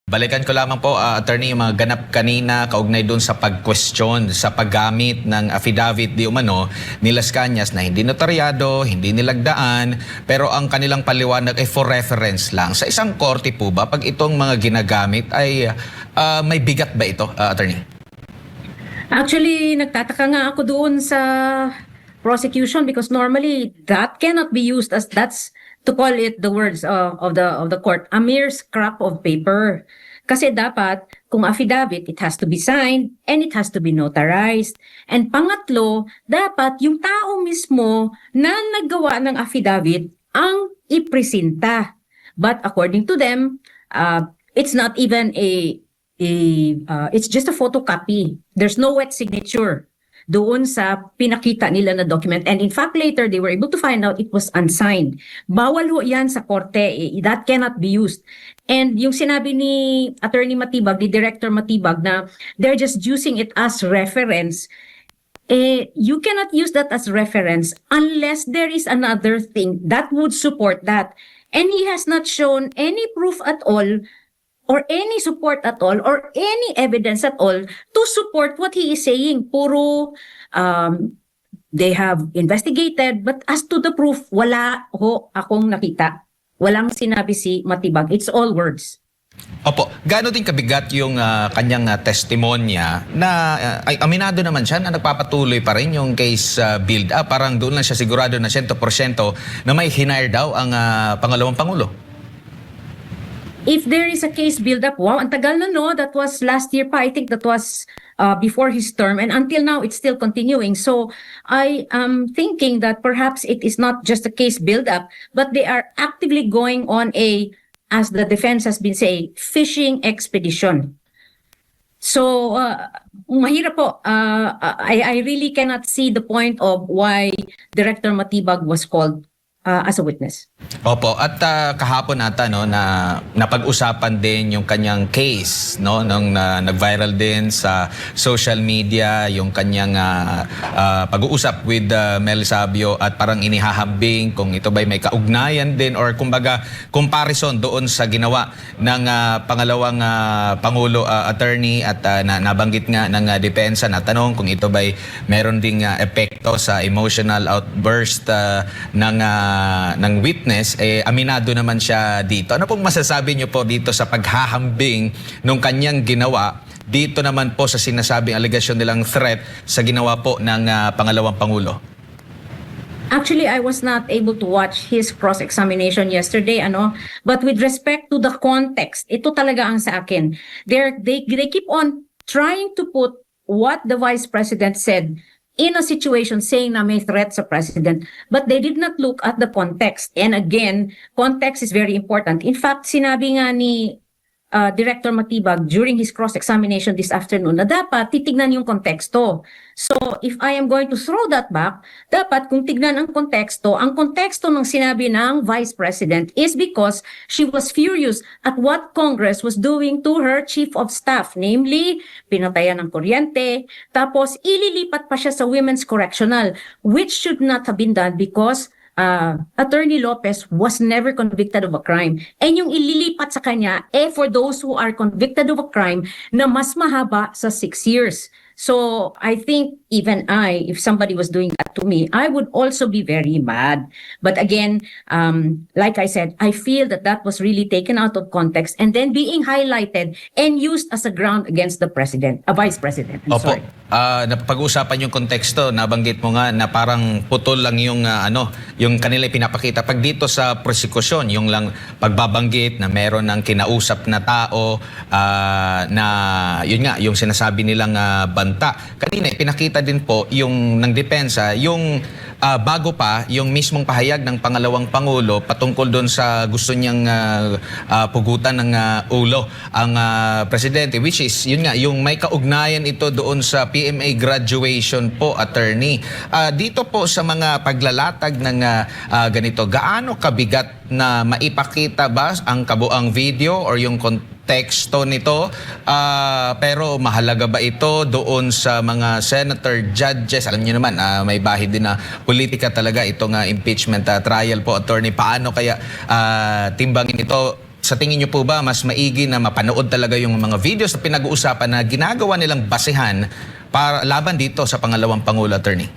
Balikan ko lamang po, attorney, yung mga ganap kanina kaugnay doon sa pag-question sa paggamit ng affidavit di umano ni Las Cañas na hindi notaryado, hindi nilagdaan, pero ang kanilang paliwanag ay for reference lang. Sa isang korte po ba, pag itong mga ginagamit ay may bigat ba ito, attorney? Actually, nagtataka nga ako doon sa prosecution because normally that cannot be used as that's to call it the words of the court, a mere scrap of paper. Kasi dapat, kung affidavit, it has to be signed and it has to be notarized. And pangatlo, dapat yung tao mismo na naggawa ng affidavit ang ipresenta. But according to them, it's not even it's just a photocopy. There's no wet signature doon sa pinakita nila na document. And in fact, later, they were able to find out it was unsigned. Bawal ho yan sa korte. That cannot be used. And yung sinabi ni Attorney Matibag, ni Director Matibag, na they're just using it as reference, you cannot use that as reference unless there is another thing that would support that. And he has not shown any proof at all or any support at all, or any evidence at all to support what he is saying. Puro, they have investigated, but as to the proof, wala ho akong nakita. Walang sinabi si Matibag. It's all words. Opo, gaano din kabigat yung kanyang testimonya na ay aminado naman siya na nagpapatuloy pa rin yung case build-up. Parang doon lang siya sigurado na 100% na may hinire daw ang pangalawang Pangulo. If there is a case build-up, wow, ang tagal na, no? That was last year pa. I think that was before his term. And until now, it's still continuing. So I am thinking that perhaps it is not just a case build-up, but they are actively going on as the defense has been saying, fishing expedition. So, mahirap po. I really cannot see the point of why Director Matibag was called as a witness. Opo, at kahapon ata no na napag-usapan din yung kanyang case no nung nag-viral din sa social media yung kanyang pag-uusap with Mel Sabio at parang inihahambing kung ito ba'y may kaugnayan din or kumbaga comparison doon sa ginawa ng pangalawang Pangulo, attorney, at nabanggit nga ng depensa na tanong kung ito ba'y meron ding epekto sa emotional outburst ng witness, aminado naman siya dito. Ano pong masasabi niyo po dito sa paghahambing nung kanyang ginawa dito naman po sa sinasabing alegasyon nilang threat sa ginawa po ng pangalawang Pangulo? Actually, I was not able to watch his cross-examination yesterday, but with respect to the context, ito talaga ang sa akin. They keep on trying to put what the Vice President said in a situation saying na may threat sa president, but they did not look at the context. And again, context is very important. In fact, sinabi nga ni Director Matibag during his cross-examination this afternoon na dapat titignan yung konteksto. So, if I am going to throw that back, dapat kung tignan ang konteksto ng sinabi ng Vice President is because she was furious at what Congress was doing to her Chief of Staff, namely, pinatayan ng kuryente, tapos ililipat pa siya sa Women's Correctional, which should not have been done because Attorney Lopez was never convicted of a crime. And yung ililipat sa kanya, for those who are convicted of a crime na mas mahaba sa 6 years. So I think even if somebody was doing that to me, I would also be very mad. But again, like I said, I feel that was really taken out of context and then being highlighted and used as a ground against the president, a vice president. I'm Opo. sorry. Napag-usapan yung konteksto, nabanggit mo nga na parang putol lang yung yung kanila pinapakita. Pag dito sa prosekusyon, yung lang pagbabanggit na meron ng kinausap na tao na yun nga, yung sinasabi nilang banta. Kanina pinakita din po yung ng depensa, yung bago pa yung mismong pahayag ng pangalawang Pangulo patungkol doon sa gusto niyang pugutan ng ulo ang presidente, which is yun nga yung may kaugnayan ito doon sa PMA graduation po, attorney. Dito po sa mga paglalatag ng ganito, gaano kabigat na maipakita ba ang kabuang video or yung teksto nito, pero mahalaga ba ito doon sa mga senator, judges? Alam niyo naman, may bahid din na politika talaga itong impeachment trial po, attorney. Paano kaya timbangin ito sa tingin niyo po ba mas maigi na mapanood talaga yung mga videos na pinag-uusapan na ginagawa nilang basehan para laban dito sa pangalawang Pangulo, Attorney?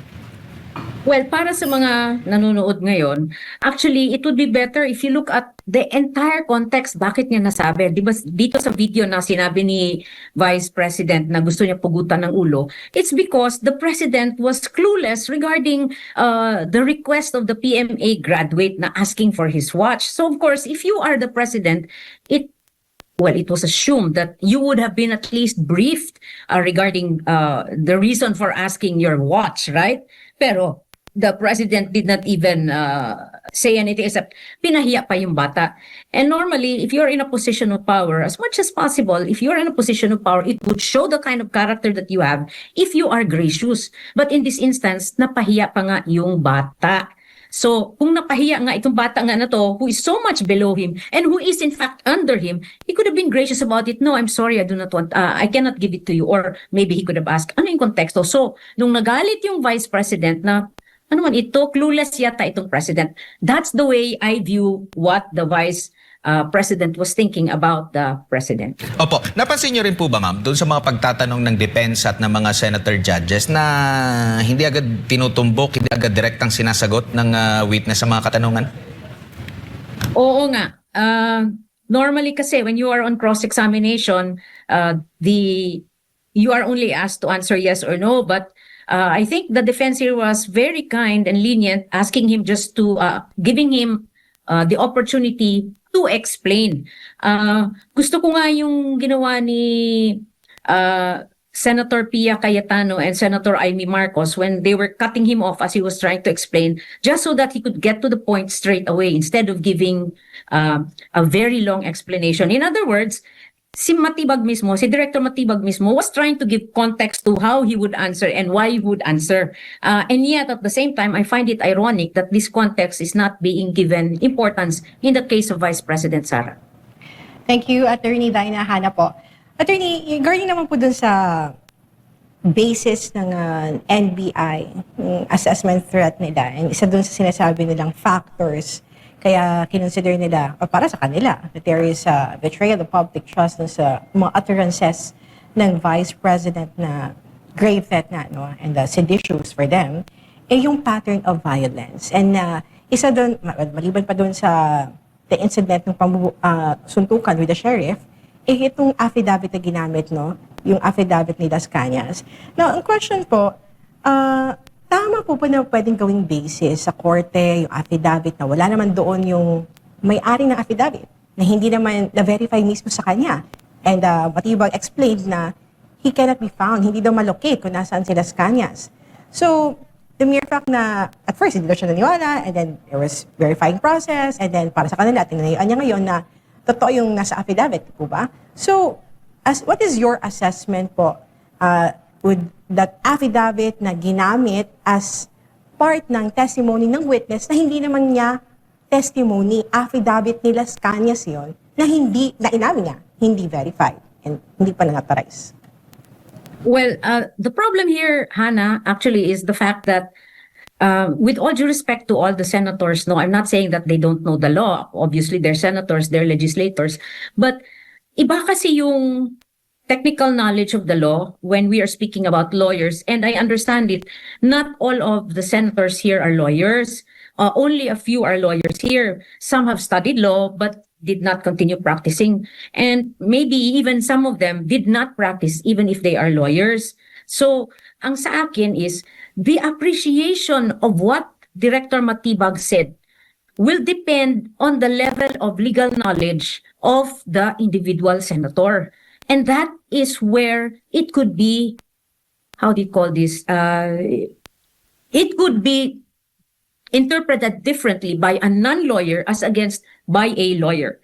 Well, para sa mga nanonood ngayon, actually, it would be better if you look at the entire context. Bakit niya nasabi? Di ba dito sa video na sinabi ni Vice President na gusto niya pugutan ng ulo, it's because the President was clueless regarding the request of the PMA graduate na asking for his watch. So, of course, if you are the President, it was assumed that you would have been at least briefed regarding the reason for asking your watch, right? Pero the President did not even say anything except pinahiya pa yung bata. And normally, if you're in a position of power, as much as possible, if you're in a position of power, it would show the kind of character that you have if you are gracious. But in this instance, napahiya pa nga yung bata. So, kung napahiya nga itong bata nga na to, who is so much below him, and who is in fact under him, he could have been gracious about it. No, I'm sorry, I do not want, I cannot give it to you. Or maybe he could have asked, ano yung konteksto? So, nung nagalit yung Vice President na, ano man ito, clueless yata itong President. That's the way I view what the Vice President was thinking about the President. Opo, napansin niyo rin po ba, ma'am, doon sa mga pagtatanong ng defense at ng mga senator judges na hindi agad tinutumbok, hindi agad direktang sinasagot ng witness sa mga katanungan? Oo nga. Normally kasi when you are on cross-examination, you are only asked to answer yes or no, but I think the defense here was very kind and lenient, asking him just to, giving him the opportunity to explain. Gusto ko nga yung ginawa ni Senator Pia Cayetano and Senator Amy Marcos when they were cutting him off as he was trying to explain, just so that he could get to the point straight away instead of giving a very long explanation. In other words, si Matibag mismo, si Director Matibag mismo was trying to give context to how he would answer and why he would answer. And yet, at the same time, I find it ironic that this context is not being given importance in the case of Vice President Sara. Thank you, Attorney Daina Hana po. Attorney, regarding naman po dun sa basis ng NBI, assessment threat nila, and isa dun sa sinasabi nilang factors kaya kinonsider nila, o para sa kanila, that there is a betrayal of public trust sa mga utterances ng Vice President na grave threat na, no? And seditious for them, yung pattern of violence. And isa doon, maliban pa doon sa the incident ng suntukan with the sheriff, itong affidavit na ginamit, no? Yung affidavit ni Las Cañas. Now, ang question po, tama po ba na pwedeng gawing basis sa korte, yung affidavit na wala naman doon yung may-ari ng affidavit, na hindi naman na-verify mismo sa kanya. And Matibag explained na he cannot be found, hindi daw malocate kung nasaan si Las Cañas. So, the mere fact na at first hindi daw siya naniwala, and then there was verifying process, and then para sa kanila, tinanayaan niya ngayon na totoo yung nasa affidavit po ba? So, what is your assessment po with that affidavit na ginamit as part ng testimony ng witness na hindi naman niya testimony, affidavit ni Las Cañas yun, na inamin niya, hindi verified, and hindi pa na-authorize? Well, the problem here, Hannah, actually is the fact that with all due respect to all the senators, no, I'm not saying that they don't know the law. Obviously, they're senators, they're legislators. But iba kasi yung technical knowledge of the law when we are speaking about lawyers. And I understand it. Not all of the senators here are lawyers. Only a few are lawyers here. Some have studied law, but did not continue practicing. And maybe even some of them did not practice even if they are lawyers. So, ang sa akin is, the appreciation of what Director Matibag said will depend on the level of legal knowledge of the individual senator. And that is where it could be, how do you call this? It could be interpreted differently by a non-lawyer as against by a lawyer.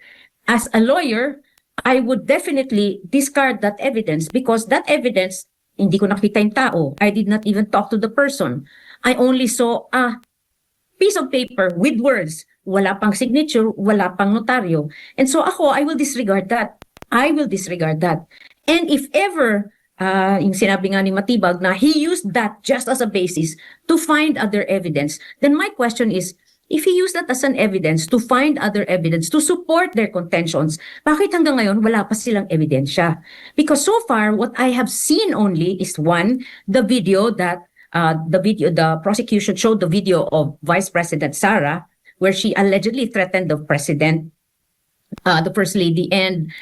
As a lawyer, I would definitely discard that evidence because that evidence, hindi ko nakita yung tao. I did not even talk to the person. I only saw a piece of paper with words. Wala pang signature, wala pang notaryo. And so ako, I will disregard that. I will disregard that. And if ever, yung sinabi nga ni Matibag na he used that just as a basis to find other evidence, then my question is, if he used that as an evidence to find other evidence to support their contentions, bakit hanggang ngayon wala pa silang ebidensya? Because so far, what I have seen only is one, the video that the prosecution showed the video of Vice President Sara, where she allegedly threatened the president, the First Lady, and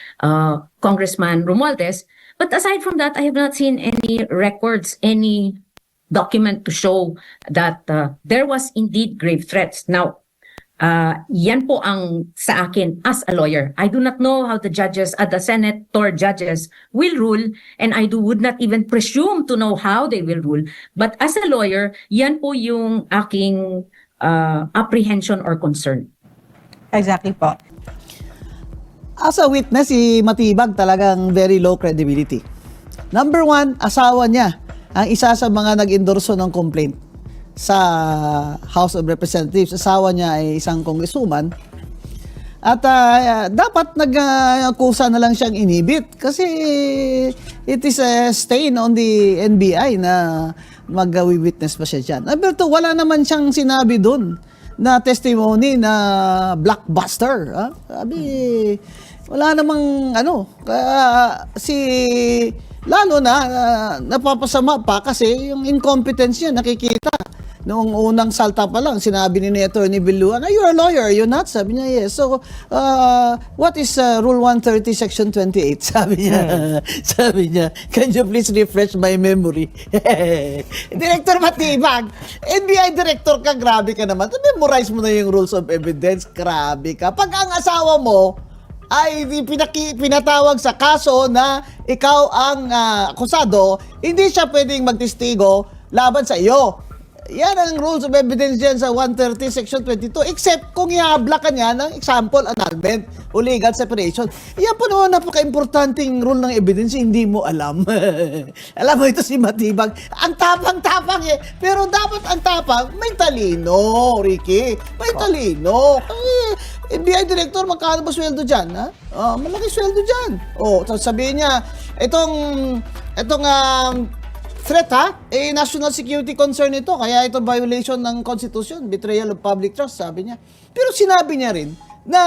Congressman Romualdez. But aside from that, I have not seen any records, any document to show that there was indeed grave threats. Now, yan po ang sa akin as a lawyer. I do not know how the judges, the senator judges will rule, and I would not even presume to know how they will rule. But as a lawyer, yan po yung aking apprehension or concern. Exactly po. As a witness, si Matibag talagang very low credibility. Number one, asawa niya ang isa sa mga nag-endorso ng complaint sa House of Representatives. Asawa niya ay isang congresswoman. At dapat nag-akusa na lang siyang inhibit kasi it is a stain on the NBI na mag-witness pa siya dyan. Pero wala naman siyang sinabi doon na testimony na blockbuster. Sabi, wala namang lalo na napapasama pa kasi yung incompetence niya nakikita. Noong unang salta pa lang, sinabi ni Attorney Biluan, you're a lawyer, you're not? Sabi niya, yes. So, what is Rule 130, Section 28? Sabi niya, sabi niya, can you please refresh my memory? Director Matibag, NBI Director ka, grabe ka naman. Memorize mo na yung Rules of Evidence, grabe ka. Pag ang asawa mo ay pinatawag sa kaso na ikaw ang akusado, hindi siya pwedeng magtestigo laban sa iyo. Yan ang rules of evidence dyan sa 130 section 22, except kung ihabla ka niya ng example annulment o legal separation. Yan po naman napaka-importanting rule ng evidence, hindi mo alam. Alam mo, ito si Matibag, ang tapang-tapang eh. Pero dapat ang tapang, may talino, Ricky. May talino. Kasi NBI Director, magkano ba sweldo dyan? Ha? Malaki sweldo dyan. Sabihin niya, itong threat national security concern ito, kaya ito violation ng Constitution, betrayal of public trust, sabi niya. Pero sinabi niya rin na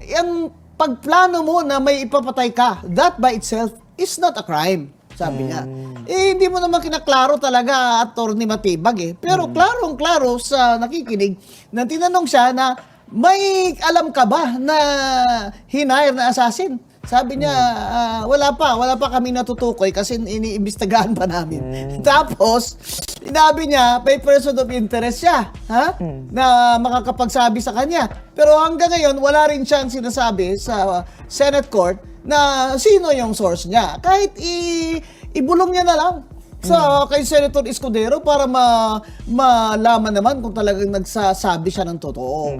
yung pagplano mo na may ipapatay ka, that by itself is not a crime, sabi niya. Hindi mo naman kinaklaro talaga, Attorney Matibag Pero klarong-klaro sa nakikinig na tinanong siya na may alam ka ba na hinire na assassin? Sabi niya, wala pa kami natutukoy kasi iniimbestigahan pa namin. Tapos, sinabi niya, may person of interest siya, na makakapagsabi sa kanya. Pero hanggang ngayon, wala rin siyang sinasabi sa Senate Court na sino yung source niya. Kahit ibulong niya na lang kay Senator Escudero para malaman naman kung talagang nagsasabi siya ng totoo.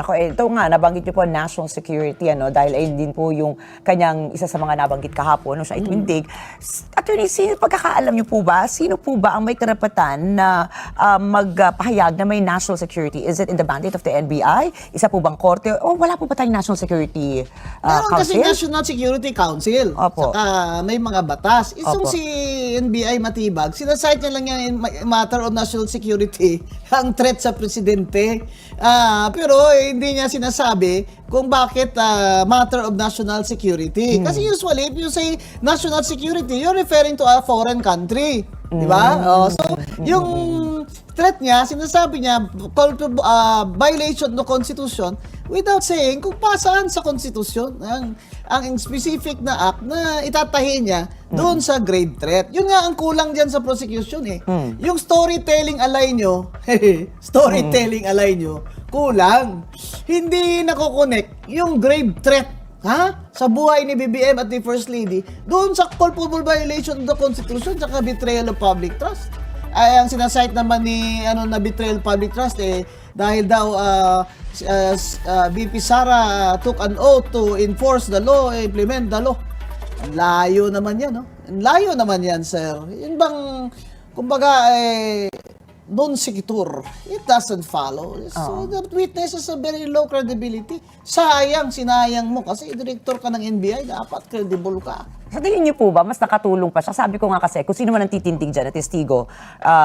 Ako, ito nga, nabanggit niyo po national security, dahil ayun din po yung kanyang isa sa mga nabanggit kahapon nung siya itindig. Attorney, pagkakaalam niyo po ba, sino po ba ang may karapatan na magpahayag na may national security? Is it in the mandate of the NBI? Isa po bang korte? O wala po ba tayong national security Meron kasi council? National Security Council. Opo. Saka may mga batas. Isang Opo. si NBI Matibag, sinasite niya lang yan in matter of national security, ang threat sa presidente. Pero hindi niya sinasabi kung bakit matter of national security. Kasi usually, if you say national security, you're referring to a foreign country. Di ba? So, yung threat niya, sinasabi niya, call to violation ng Constitution without saying kung saan sa Constitution ang specific na act na itatahi niya doon sa grave threat. Yun nga ang kulang dyan sa prosecution Yung storytelling alay nyo, kulang. Hindi nakokonek yung grave threat sa buhay ni BBM at ni First Lady doon sa culpable violation of the Constitution at betrayal of public trust. Ay, ang sinasite naman ni na betrayal of public trust dahil daw VP Sara took an oath to enforce the law, implement the law. Ang layo naman yan, Ang layo naman yan, sir. Yun bang, kumbaga, non sequitur. It doesn't follow. So, the witness has a very low credibility. Sinayang mo kasi director ka ng NBI, dapat credible ka. Sa tingin niyo po ba, mas nakatulong pa siya? Sabi ko nga kasi, kung sino man ang titindig dyan na testigo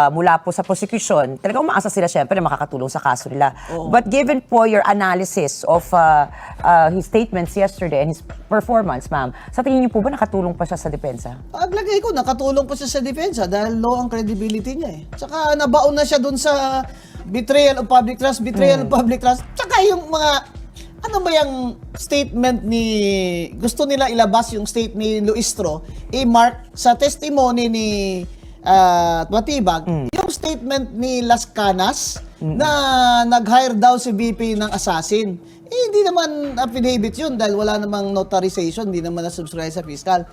mula po sa prosecution, talagang umaasa sila syempre na makakatulong sa kaso nila. But given po your analysis of his statements yesterday and his performance, ma'am, sa tingin niyo po ba nakatulong pa siya sa depensa? Paglagay ko, nakatulong pa siya sa depensa dahil low ang credibility niya eh. Tsaka nabaon na siya dun sa betrayal of public trust, Tsaka yung mga, ano ba yung statement ni, gusto nila ilabas yung state ni Luistro, i-mark sa testimony ni Matibag, yung statement ni Las Canas na nag-hire daw si VP ng assassin. Hindi naman affidavit yun dahil wala namang notarization, hindi naman na-subscribe sa fiscal.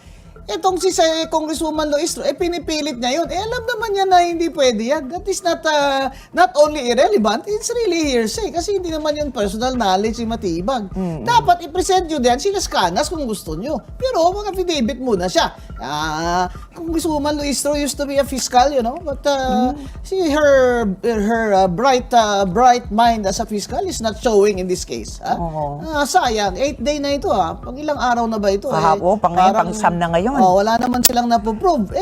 Etong si Congresswoman Luistro, pinipilit niya yun. Alam naman niya na hindi pwede yan. That is not only irrelevant, it's really hearsay. Kasi hindi naman yun personal knowledge si Matibag. Dapat i-present nyo din si Las Canas kung gusto nyo. Pero mag-affidavit muna siya. Congresswoman Luistro used to be a fiscal, you know. But see, her bright mind as a fiscal is not showing in this case. Sayang, 8th day na ito. Pang ilang araw na ba ito? Pang-siyam na ngayon. Wala naman silang napoprove.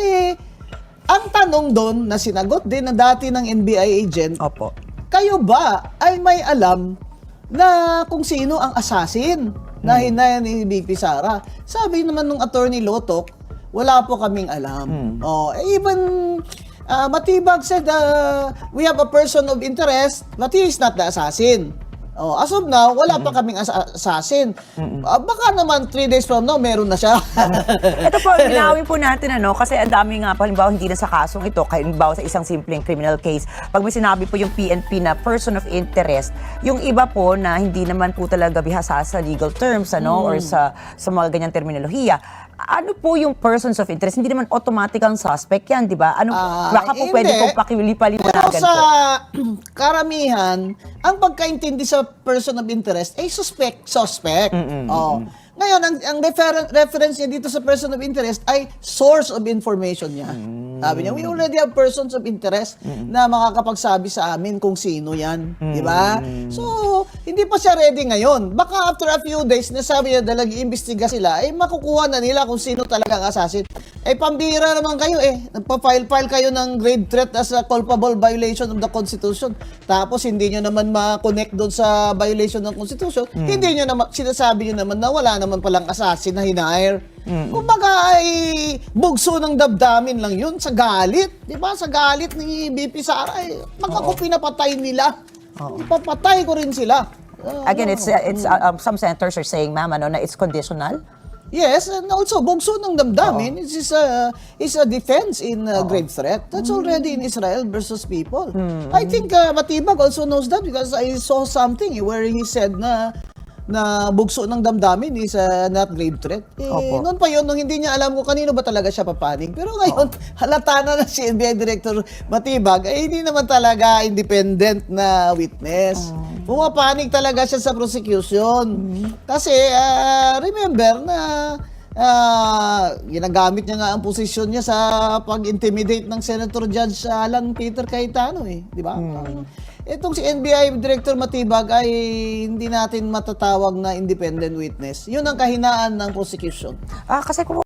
Ang tanong doon na sinagot din ng dati ng NBI agent, Opo. kayo ba ay may alam na kung sino ang assassin na hinayan ni BP Sara? Sabi naman nung attorney Lotok, wala po kaming alam. Even Matibag said, we have a person of interest, but he is not the assassin. As of now, wala pa kaming assassin. Baka naman 3 days from now, meron na siya. Ito po, linawin po natin, kasi ang dami nga, halimbawa, hindi na sa kasong ito, halimbawa sa isang simpleng criminal case, pag may sinabi po yung PNP na person of interest, yung iba po na hindi naman po talaga bihasa sa legal terms, or sa mga ganyang terminolohiya, ano po yung persons of interest? Hindi naman automatic ang suspect yan, di ba? Baka po pwede pong pakipaliwanagan Pero sa po. karamihan, ang pagkaintindi sa person of interest ay suspect. Ngayon, ang reference niya dito sa person of interest ay source of information niya. Sabi niya, we already have persons of interest na makakapagsabi sa amin kung sino yan. Di ba? So, hindi pa siya ready ngayon. Baka after a few days, nasabi niya dahil nag-iimbestiga sila, makukuha na nila kung sino talaga ang assassin. Pambira naman kayo Nagpa-file kayo ng grave threat as a culpable violation of the Constitution. Tapos, hindi nyo naman ma-connect doon sa violation ng Constitution. Hindi nyo naman, sinasabi nyo naman na wala naman palang assassin na hinair. Kumbaga ay bugso ng damdamin lang yun sa galit. Di ba? Sa galit ni BP Sara, ako pinapatay nila. Ipapatay ko rin sila. Again, it's some senators are saying, ma'am, na it's conditional. Yes, and also bugso ng damdamin is a defense in grave threat. That's already in Israel versus people. I think Matibag also knows that because I saw something where he said na bugso ng damdamin is not grave threat. Noon pa yun, nung hindi niya alam kung kanino ba talaga siya papanig. Pero ngayon, halata na si NBI Director Matibag ay hindi naman talaga independent na witness. Pumapanig talaga siya sa prosecution. Kasi, remember na ginagamit niya nga ang posisyon niya sa pag-intimidate ng Senator Judge Alan Peter Cayetano di ba? Itong si NBI Director Matibag ay hindi natin matatawag na independent witness. Yun ang kahinaan ng prosecution. Kasi kung